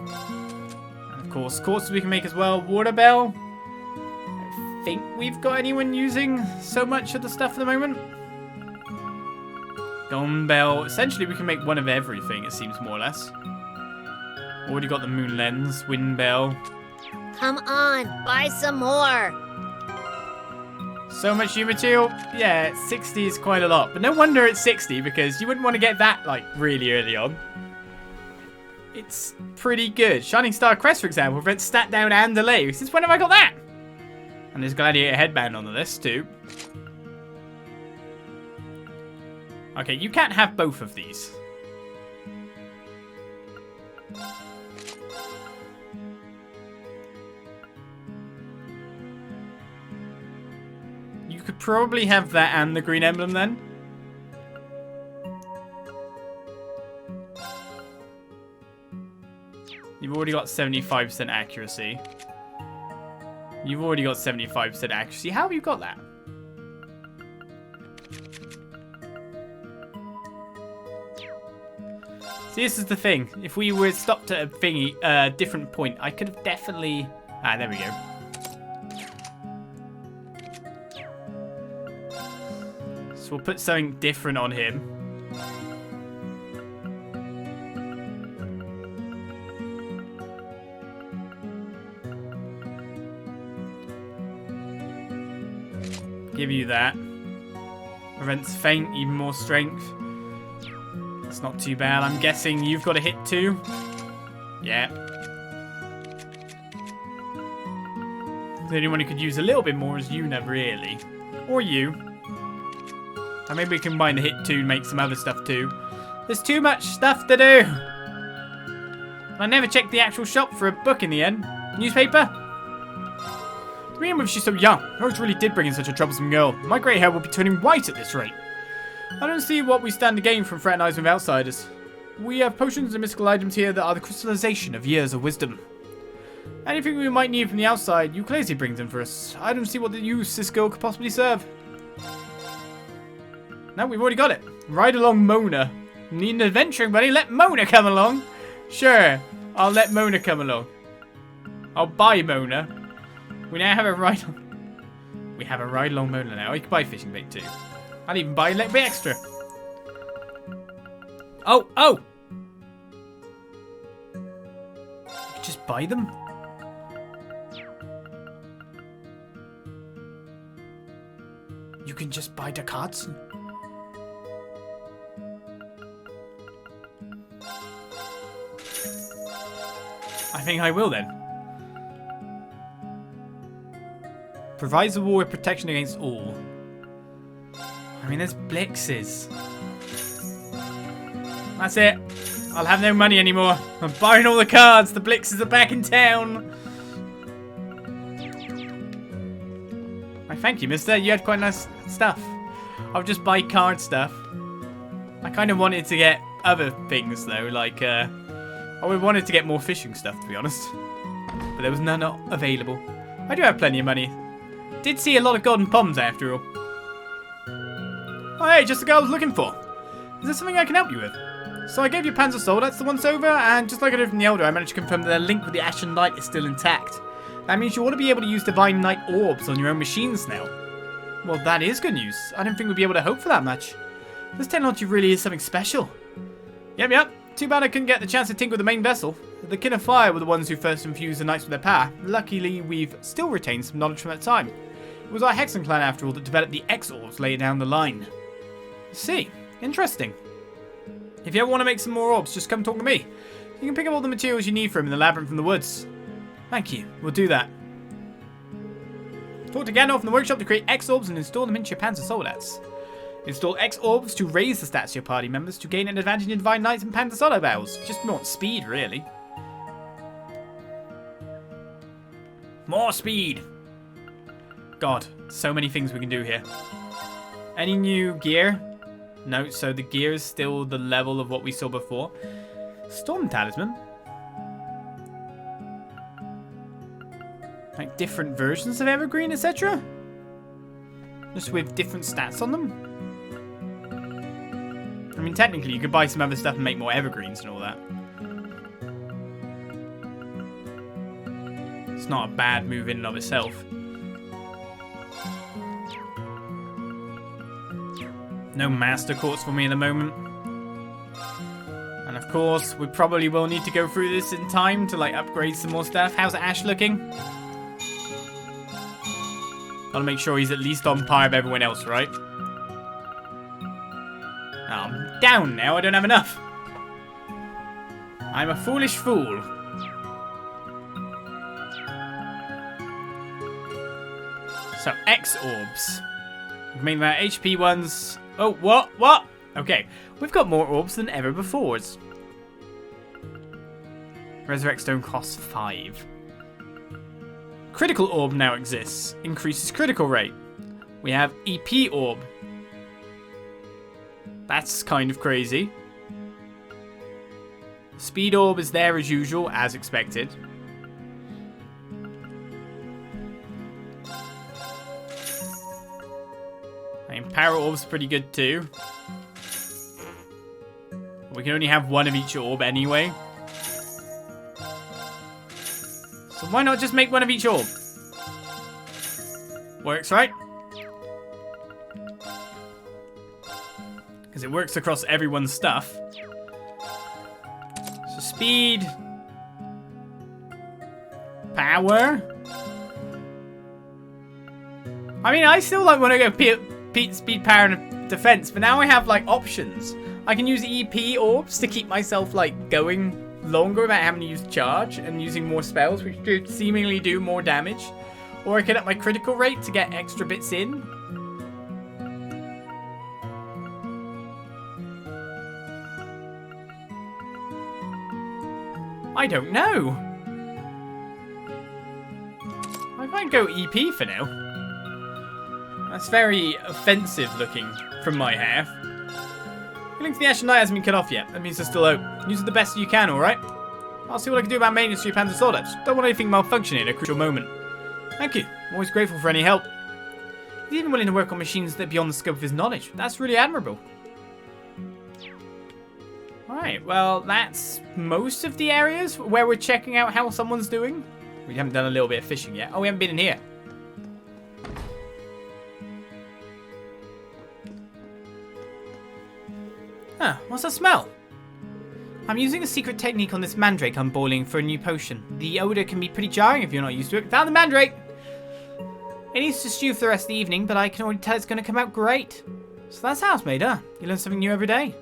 S1: And of course, quartz we can make as well. Water bell. I think we've got anyone using so much of the stuff at the moment. Golden bell. Essentially, we can make one of everything, it seems, more or less. Already got the moon lens, wind bell.
S4: Come on, buy some more.
S1: So much U material? Yeah, 60 is quite a lot. But no wonder it's 60, because you wouldn't want to get that, like, really early on. It's pretty good. Shining Star Crest, for example, prevents stat down and delay. Since when have I got that? And there's Gladiator Headband on the list, too. Okay, you can't have both of these. You could probably have that and the green emblem then. You've already got 75% accuracy. You've already got 75% accuracy. How have you got that? See, this is the thing. If we were stopped at a thingy, different point, I could have definitely... Ah, there we go. So we'll put something different on him. Give you that. Prevents faint, even more strength. That's not too bad. I'm guessing you've got a hit too. Yeah. The only one who could use a little bit more is Yuna, really. Or you. And maybe we can combine the hit too and make some other stuff too. There's too much stuff to do. I never checked the actual shop for a book in the end. Newspaper? To begin with, she's so young. Rose really did bring in such a troublesome girl. My grey hair will be turning white at this rate. I don't see what we stand to gain from fraternizing with outsiders. We have potions and mystical items here that are the crystallization of years of wisdom. Anything we might need from the outside, Euclase brings in for us. I don't see what the use this girl could possibly serve. No, we've already got it. Ride along Mona. Need an adventuring buddy? Let Mona come along. Sure, I'll let Mona come along. I'll buy Mona. We now have a ride on... We have a ride along Mona now. You can buy fishing bait too. I'll even buy a little bit extra. Oh, oh! You can just buy them? You can just buy the cards? I think I will then. Provides the war with protection against all. I mean, there's Blixes. That's it. I'll have no money anymore. I'm buying all the cards. The Blixes are back in town. I thank you, mister. You had quite nice stuff. I'll just buy card stuff. I kind of wanted to get other things, though. Like, I wanted to get more fishing stuff, to be honest. But there was none available. I do have plenty of money. Did see a lot of golden poms, after all. Oh, hey, just the girl I was looking for. Is there something I can help you with? So I gave you Panzer Soul, that's the once over, and just like I did from the Elder, I managed to confirm that their link with the Ashen Light is still intact. That means you ought to be able to use Divine Light Orbs on your own machines now. Well, that is good news. I didn't think we'd be able to hope for that much. This technology really is something special. Yep. Too bad I couldn't get the chance to tinker with the main vessel. The Kin of Fire were the ones who first infused the Knights with their power. Luckily, we've still retained some knowledge from that time. It was our Hexen clan, after all, that developed the X-Orbs later down the line. See, interesting. If you ever want to make some more orbs, just come talk to me. You can pick up all the materials you need for them in the labyrinth from the woods. Thank you, we'll do that. Talk to Gandalf in the workshop to create X-Orbs and install them into your Panzer Solats. Install X-Orbs to raise the stats of your party members to gain an advantage in Divine Knights and Panzer Solo battles. Just more speed, really. More speed! God, so many things we can do here. Any new gear? No, so the gear is still the level of what we saw before. Storm Talisman. Like different versions of Evergreen, etc. Just with different stats on them. I mean, technically, you could buy some other stuff and make more Evergreens and all that. It's not a bad move in and of itself. No Master Courts for me at the moment. And of course, we probably will need to go through this in time to like upgrade some more stuff. How's Ash looking? Gotta make sure he's at least on par with everyone else, right? Oh, I'm down now, I don't have enough. I'm a foolish fool. So, X-Orbs. We've made my HP ones. Oh, what? Okay, we've got more orbs than ever before. Resurrect Stone costs 5. Critical Orb now exists. Increases critical rate. We have EP Orb. That's kind of crazy. Speed Orb is there as usual, as expected. And Power Orb's pretty good too. We can only have one of each orb anyway. So why not just make one of each orb? Works, right? Because it works across everyone's stuff. So speed. Power. I mean, I still like want to go speed, power, and defense, but now I have like options. I can use EP orbs to keep myself like going longer without having to use charge and using more spells, which do seemingly do more damage. Or I can up my critical rate to get extra bits in. I don't know. I might go EP for now. That's very offensive looking from my half. The link to the Ashen Light hasn't been cut off yet. That means it's still open. Use it the best you can, alright? I'll see what I can do about maintenance to your Panzer Soldiers. Don't want anything malfunctioning at a crucial moment. Thank you. I'm always grateful for any help. He's even willing to work on machines that are beyond the scope of his knowledge. That's really admirable. Alright, well, that's most of the areas where we're checking out how someone's doing. We haven't done a little bit of fishing yet. Oh, we haven't been in here. Huh, what's that smell? I'm using a secret technique on this mandrake I'm boiling for a new potion. The odour can be pretty jarring if you're not used to it. Found the mandrake! It needs to stew for the rest of the evening, but I can already tell it's going to come out great. So that's how it's made, huh? You learn something new every day.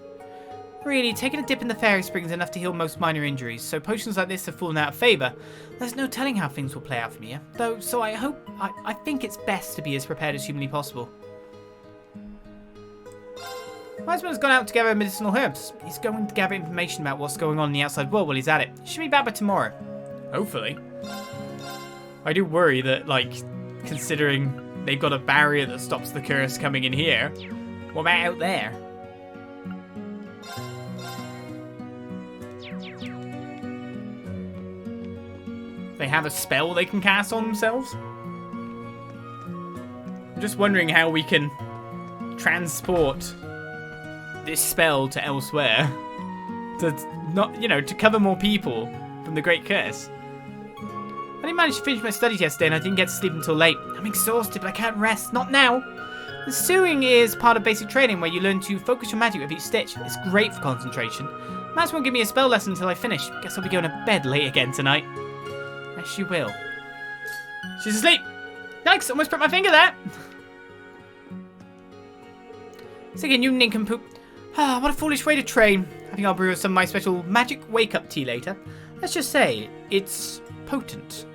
S1: Really, taking a dip in the fairy spring is enough to heal most minor injuries, so potions like this have fallen out of favour. There's no telling how things will play out from here, though, so I think it's best to be as prepared as humanly possible. My husband's gone out to gather medicinal herbs. He's going to gather information about what's going on in the outside world while he's at it. He should be back by tomorrow. Hopefully. I do worry that, like, considering they've got a barrier that stops the curse coming in here, what about out there? They have a spell they can cast on themselves? I'm just wondering how we can transport this spell to elsewhere. to not, to cover more people from the Great Curse. I didn't manage to finish my studies yesterday and I didn't get to sleep until late. I'm exhausted, but I can't rest. Not now. The sewing is part of basic training where you learn to focus your magic with each stitch. It's great for concentration. Max won't give me a spell lesson until I finish. Guess I'll be going to bed late again tonight. As she will. She's asleep. Yikes, almost broke my finger there. It's again, you nincompoop. Ah, what a foolish way to train. I think I'll brew some of my special magic wake-up tea later. Let's just say, it's potent.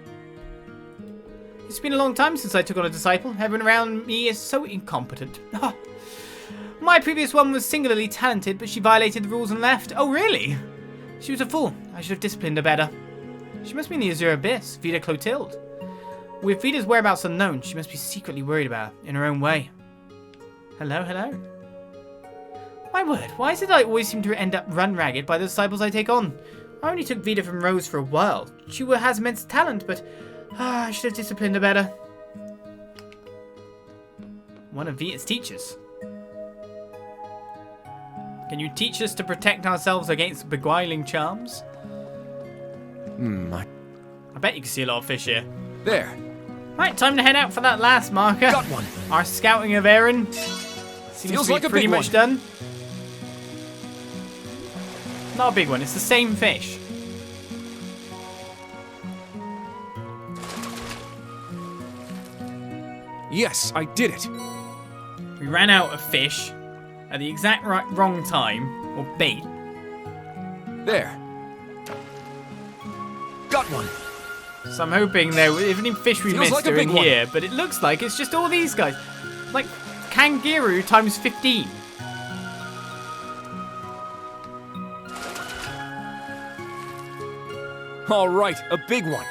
S1: It's been a long time since I took on a disciple. Everyone around me is so incompetent. Oh. My previous one was singularly talented, but she violated the rules and left. Oh, really? She was a fool. I should have disciplined her better. She must be in the Azure Abyss, Vida Clotilde. With Vida's whereabouts unknown, she must be secretly worried about her, in her own way. Hello, hello? My word, why is it I always seem to end up run ragged by the disciples I take on? I only took Vida from Rose for a while. She has immense talent, but I should have disciplined her better. One of Vita's teachers. Can you teach us to protect ourselves against beguiling charms? I bet you can see a lot of fish here.
S5: There.
S1: Right, time to head out for that last marker.
S5: Got one.
S1: Our scouting of Eryn seems
S5: Feels
S1: to be
S5: like a
S1: pretty
S5: big
S1: much
S5: one.
S1: done. Not a big one, it's the same fish.
S5: Yes, I did it.
S1: We ran out of fish at the exact wrong time, or bait.
S5: There. Got one.
S1: So I'm hoping there were any fish we
S5: Feels
S1: missed
S5: like a
S1: are in
S5: big one.
S1: here, but it looks like it's just all these guys. Like kangaroo times 15.
S5: All right, a big one.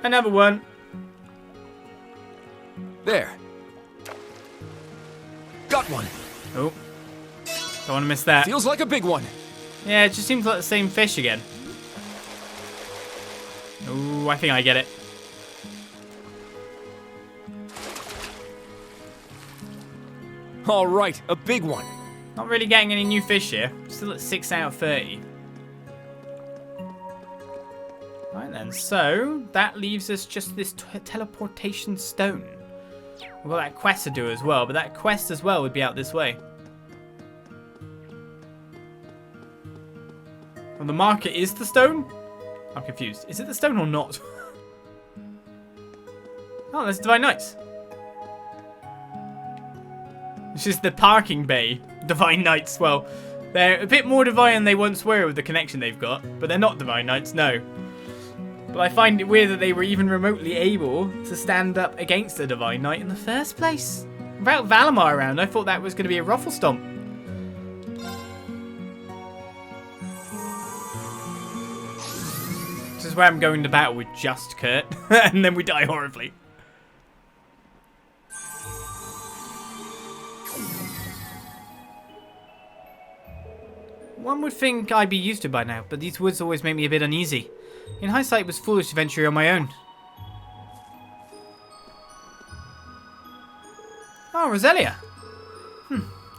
S1: Another one.
S5: There. Got one.
S1: Oh. Don't want to miss that.
S5: Feels like a big one.
S1: Yeah, it just seems like the same fish again. Ooh, I think I get it.
S5: All right, a big one.
S1: Not really getting any new fish here. Still at 6 out of 30. Right then, so that leaves us just this teleportation stone. We've got that quest to do as well, but that quest as well would be out this way. Well, the marker is the stone? I'm confused. Is it the stone or not? Oh, there's Divine Knights. This is the parking bay. Divine Knights. Well, they're a bit more divine than they once were with the connection they've got, but they're not Divine Knights, no. But I find it weird that they were even remotely able to stand up against a Divine Knight in the first place. Without Valimar around, I thought that was going to be a ruffle stomp. This is where I'm going to battle with just Kurt, and then we die horribly. One would think I'd be used to it by now, but these woods always make me a bit uneasy. In hindsight, it was foolish to venture on my own. Oh, Roselia.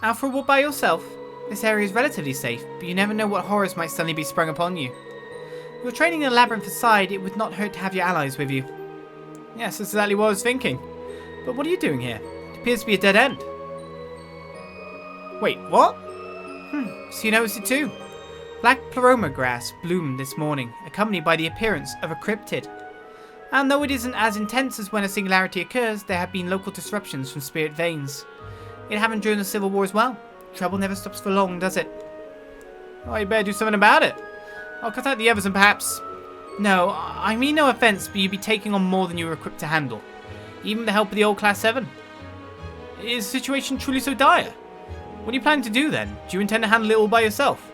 S1: Out for a walk by yourself? This area is relatively safe, but you never know what horrors might suddenly be sprung upon you. If you're training in the labyrinth aside, it would not hurt to have your allies with you. Yes, that's exactly what I was thinking. But what are you doing here? It appears to be a dead end. Wait, what? So you noticed it too. Black pleroma grass bloomed this morning, accompanied by the appearance of a cryptid. And though it isn't as intense as when a singularity occurs, there have been local disruptions from spirit veins. It happened during the Civil War as well. Trouble never stops for long, does it? Oh, you better do something about it. I'll cut out the others and perhaps... No, I mean no offence, but you'd be taking on more than you were equipped to handle. Even with the help of the old Class VII. Is the situation truly so dire? What are you planning to do then? Do you intend to handle it all by yourself?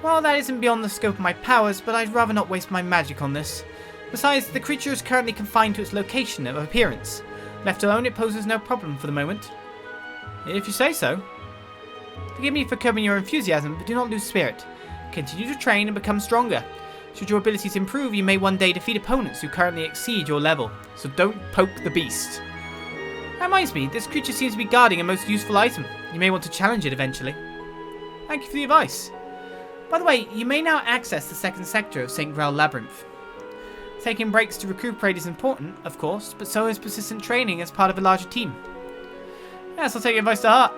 S1: Well, that isn't beyond the scope of my powers, but I'd rather not waste my magic on this. Besides, the creature is currently confined to its location of appearance. Left alone, it poses no problem for the moment. If you say so. Forgive me for curbing your enthusiasm, but do not lose spirit. Continue to train and become stronger. Should your abilities improve, you may one day defeat opponents who currently exceed your level. So don't poke the beast. That reminds me, this creature seems to be guarding a most useful item. You may want to challenge it eventually. Thank you for the advice. By the way, you may now access the second sector of Saint-Gral Labyrinth. Taking breaks to recuperate is important, of course, but so is persistent training as part of a larger team. Yes, I'll take your advice to heart.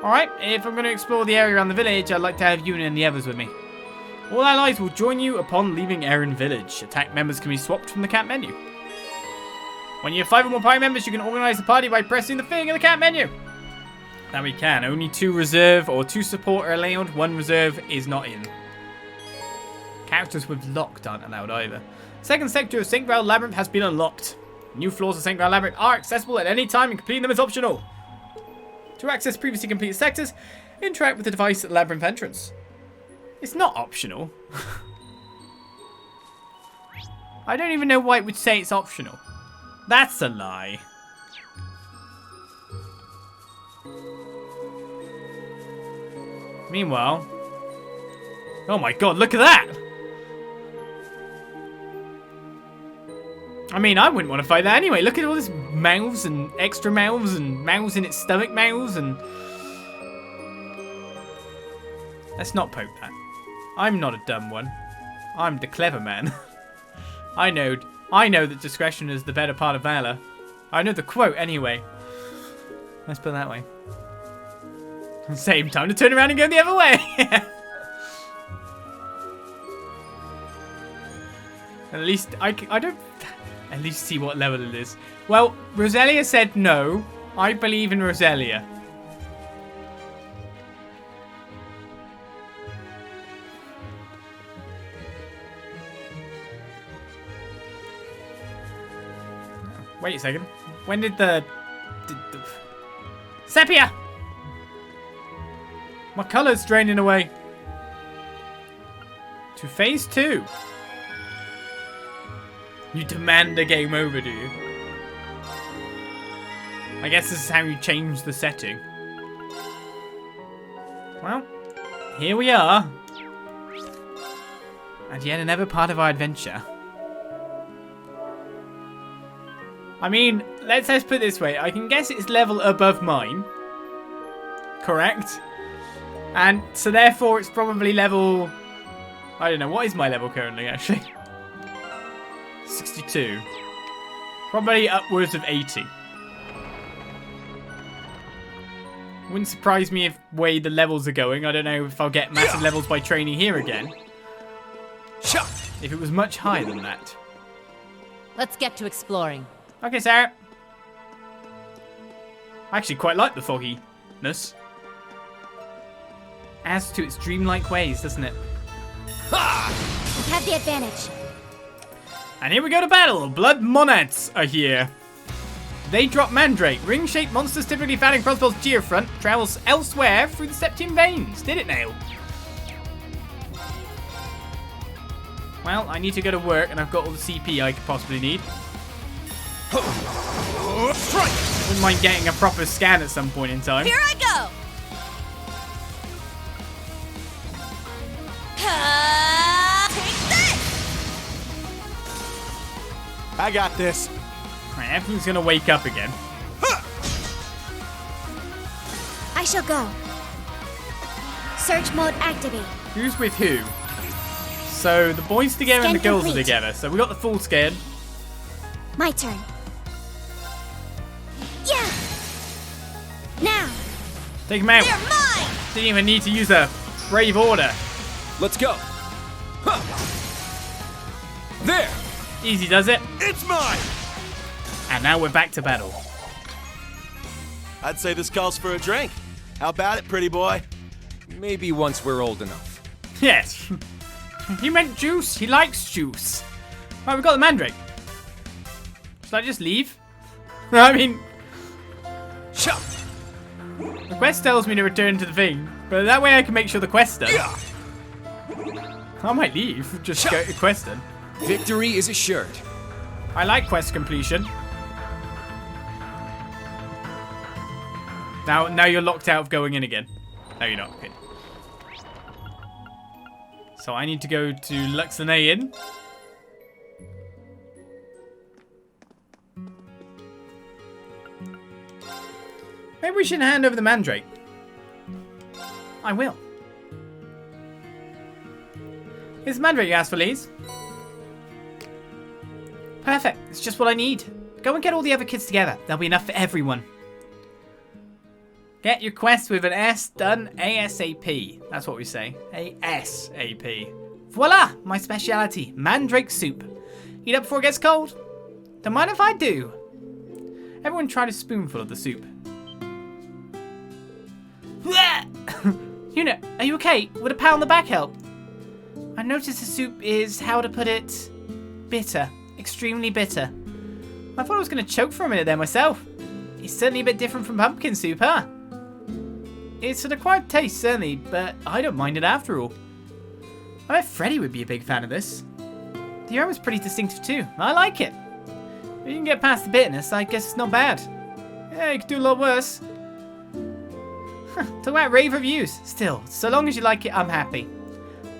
S1: Alright, if I'm going to explore the area around the village, I'd like to have you and the others with me. All allies will join you upon leaving Eryn Village. Attack members can be swapped from the camp menu. When you have 5 or more party members, you can organise the party by pressing the thing in the camp menu. That we can. Only 2 reserve or 2 support are allowed. 1 reserve is not in. Characters with locked aren't allowed either. Second sector of Saint-Gral Labyrinth has been unlocked. New floors of Saint-Gral Labyrinth are accessible at any time and completing them is optional. To access previously completed sectors, interact with the device at the labyrinth entrance. It's not optional. I don't even know why it would say it's optional. That's a lie. Meanwhile... Oh my god, look at that! I mean, I wouldn't want to fight that anyway. Look at all this mouths and extra mouths and mouths in its stomach mouths and... Let's not poke that. I'm not a dumb one. I'm the clever man. I know that discretion is the better part of valor. I know the quote anyway. Let's put it that way. Same time to turn around and go the other way. At least I don't at least see what level it is. Well, Roselia said no. I believe in Roselia. Wait a second. When did the Sepia! My colour's draining away. To phase 2. You demand a game over, do you? I guess this is how you change the setting. Well, here we are. And yet another part of our adventure. I mean, let's put it this way. I can guess it's level above mine. Correct? And so therefore it's probably level... I don't know, what is my level currently actually? 62. Probably upwards of 80. Wouldn't surprise me if way the levels are going. I don't know if I'll get massive levels by training here again. If it was much higher than that.
S6: Let's get to exploring.
S1: Okay, Sarah. I actually quite like the fogginess. Adds to its dreamlike ways, doesn't it?
S2: We have the advantage.
S1: And here we go to battle. Blood monads are here. They drop Mandrake. Ring-shaped monsters typically found in Crossbow's geofront travels elsewhere through the Septium veins. Did it now? Well, I need to go to work and I've got all the CP I could possibly need. Wouldn't mind getting a proper scan at some point in time.
S2: Here I go. Take this.
S7: I got this.
S1: Right, everything's gonna wake up again.
S2: I shall go. Search mode activate.
S1: Who's with who? So the boys together and the girls are together. So we got the full scan.
S2: My turn. Yeah. Now.
S1: Take him out.
S2: They're mine.
S1: Didn't even need to use a brave order.
S5: Let's go. Huh. There.
S1: Easy does it.
S7: It's mine.
S1: And now we're back to battle.
S7: I'd say this calls for a drink. How about it, pretty boy?
S5: Maybe once we're old enough.
S1: Yes. He meant juice. He likes juice. Right, we got the Mandrake. Should I just leave? I mean, the quest tells me to return to the thing, but that way I can make sure the quest's done. I might leave. Just go to quest done.
S5: Victory is assured.
S1: I like quest completion. Now you're locked out of going in again. No, you're not. Okay. So I need to go to Luxonay Inn. Maybe we should hand over the Mandrake. I will. Here's the Mandrake you asked for, Liz. Perfect. It's just what I need. Go and get all the other kids together. There'll be enough for everyone. Get your quest with an S done ASAP. That's what we say. ASAP. Voila! My speciality. Mandrake soup. Eat up before it gets cold. Don't mind if I do. Everyone tried a spoonful of the soup. Unit, are you okay? Would a pat on the back help? I noticed the soup is, how to put it, bitter. Extremely bitter. I thought I was going to choke for a minute there myself. It's certainly a bit different from pumpkin soup, huh? It's an acquired taste, certainly, but I don't mind it after all. I bet Freddy would be a big fan of this. The aroma's pretty distinctive too. I like it. If you can get past the bitterness, I guess it's not bad. Yeah, you could do a lot worse. Talk about rave reviews. Still, so long as you like it, I'm happy.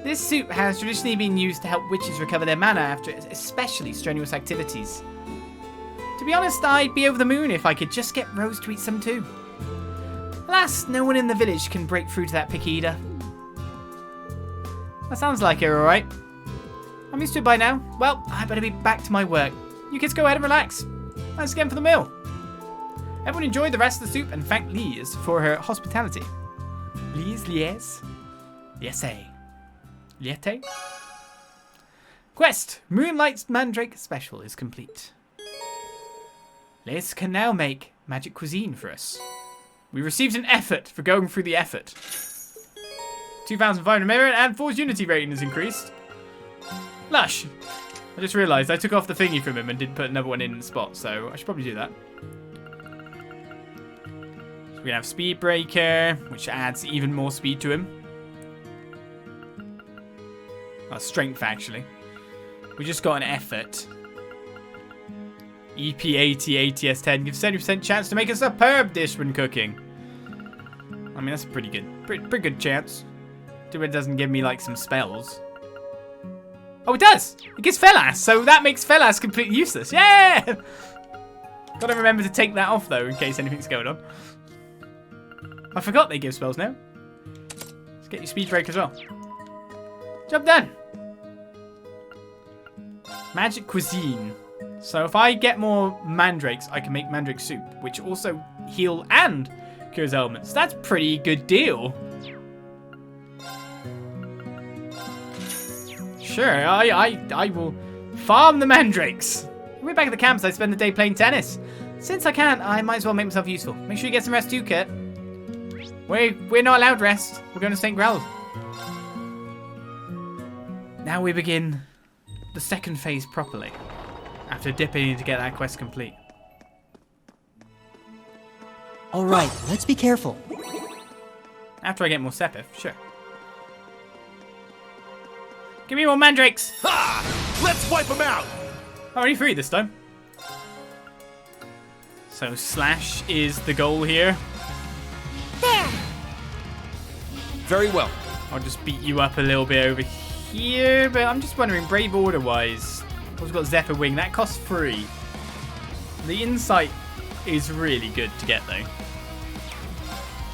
S1: This soup has traditionally been used to help witches recover their mana after especially strenuous activities. To be honest, I'd be over the moon if I could just get Rose to eat some too. Alas, no one in the village can break through to that picky eater. That sounds like it, alright. I'm used to it by now. Well, I better be back to my work. You kids go ahead and relax. Thanks again for the meal. Everyone enjoyed the rest of the soup and thanked Liz for her hospitality. Liz? Yes, Liete? Quest! Moonlight Mandrake Special is complete. Liz can now make magic cuisine for us. We received an effort for going through the effort. 2,500 merit and Force Unity rating is increased. Lush! I just realised I took off the thingy from him and didn't put another one in the spot, so I should probably do that. So we have Speed Breaker, which adds even more speed to him. Oh, strength, actually. We just got an effort. EP80, ATS 10 gives 70% chance to make a superb dish when cooking. I mean, that's a pretty good chance. Too bad it doesn't give me, like, some spells. Oh, it does! It gives Felas, so that makes Felas completely useless. Yeah! Gotta remember to take that off, though, in case anything's going on. I forgot they give spells now. Let's get you Speed Break as well. Job done! Magic Cuisine. So if I get more mandrakes, I can make mandrake soup, which also heal and cures ailments. That's a pretty good deal. Sure, I will farm the mandrakes. We're back at the campsite. I spend the day playing tennis. Since I can't, I might as well make myself useful. Make sure you get some rest too, Kurt. We're not allowed rest. We're going to Saint-Gral. Now we begin the second phase properly. After dipping in to get that quest complete.
S3: Alright, let's be careful.
S1: After I get more Sepith, sure. Give me more mandrakes!
S7: Ha! Let's wipe them out!
S1: Only 3 this time. So slash is the goal here.
S2: There!
S5: Very well.
S1: I'll just beat you up a little bit over here, but I'm just wondering, Brave Order wise, we've got Zephyr Wing, that costs 3. The insight is really good to get though.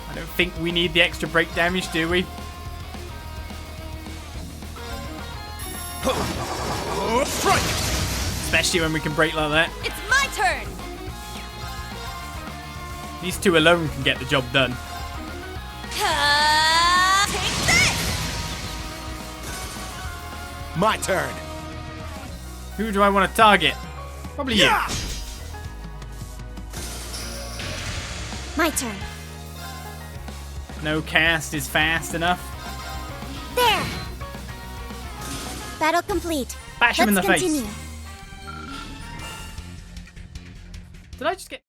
S1: I don't think we need the extra break damage, do we?
S7: Strike!
S1: Especially when we can break like that.
S6: It's my turn!
S1: These two alone can get the job done.
S6: Take this!
S7: My turn.
S1: Who do I want to target? Probably you.
S7: Yeah!
S2: My turn.
S1: No cast is fast enough.
S2: There! Battle complete.
S1: Bash him in the
S2: Let's continue.
S1: face. Did I just get...